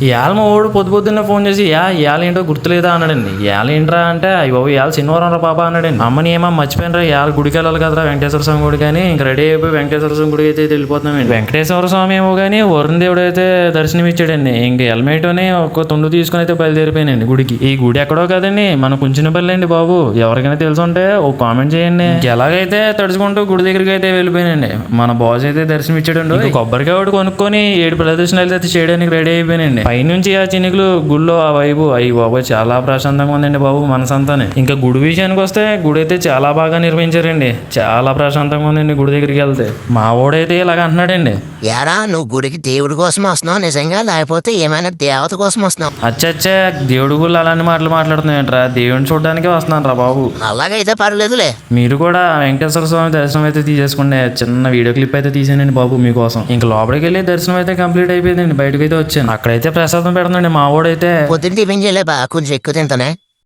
ఇవాళ మా వాడు పొద్దున్నే ఫోన్ చేసి ఇవాళ ఏంటో గుర్తులేదా అన్నాడండి. ఇవాళ ఏంట్రా అంటే అయ్యి బాబు ఇవాళ శనివారం రా పాపా అన్నాడండి. అమ్మని ఏమో మర్చిపోయినరా ఇవాళ గుడికి వెళ్ళాలి కదరా వెంకటేశ్వర స్వామి గుడి, కానీ ఇంక రెడీ అయిపోయి వెంకటేశ్వర స్వామి గుడికి అయితే వెళ్ళిపోతున్నామండి. వెంకటేశ్వర స్వామి ఏమో కానీ వరుణ్ దేవుడు అయితే దర్శనం ఇచ్చాడండి. ఇంక హెల్మెట్ అని ఒక తుండు తీసుకుని అయితే బయలుదేరిపోయానండి గుడికి. ఈ గుడి ఎక్కడో కదండి మన కుంచినపల్లి అండి బాబు. ఎవరికైనా తెలుసుంటే ఒక కామెంట్ చేయండి. ఎలాగైతే తడుచుకుంటూ గుడి దగ్గరికి అయితే వెళ్ళిపోయానండి. మన బాస్ అయితే దర్శనం ఇచ్చాడండి. కొబ్బరికాయ ఒకటి కొనుక్కొని 7 ప్రదర్శనలు అయితే చేయడానికి రెడీ అయిపోయానండి. పైనుంచి ఆ చినుకులు గుడిలో ఆ వైపు అయ్యి బాబు చాలా ప్రశాంతంగా ఉందండి బాబు మనసంతానే. ఇంకా గుడి విషయానికి వస్తే గుడి అయితే చాలా బాగా నిర్వహించారండి. చాలా ప్రశాంతంగా ఉందండి గుడి దగ్గరికి వెళ్తే. మా వాడైతే ఇలాగ అంటున్నాడండి, యారా నువ్వు గుడికి దేవుడి కోసం వస్తున్నావు నిజంగా, లేకపోతే ఏమైనా దేవత కోసం వస్తున్నావు? అచ్చచ్చా దేవుడి గుళ్ళు అలాంటి మాటలు మాట్లాడుతున్నాయంట్రా, దేవుడిని చూడడానికి వస్తున్నాను రా బాబు. అలాగైతే పర్లేదులే. మీరు కూడా వెంకటేశ్వర స్వామి దర్శనం అయితే తీసేసుకుంటే చిన్న వీడియో క్లిప్ అయితే తీసానండి బాబు మీకోసం. ఇంకా లోపలికి వెళ్ళి దర్శనం అయితే కంప్లీట్ అయిపోయిందండి. బయటకు అయితే వచ్చాను. అక్కడైతే ప్రసాదం పెడుతుందండి మా వాడైతే. పొద్దున్న టిఫిన్ చేయలే బా, కొంచెం ఎక్కువ తింటానే.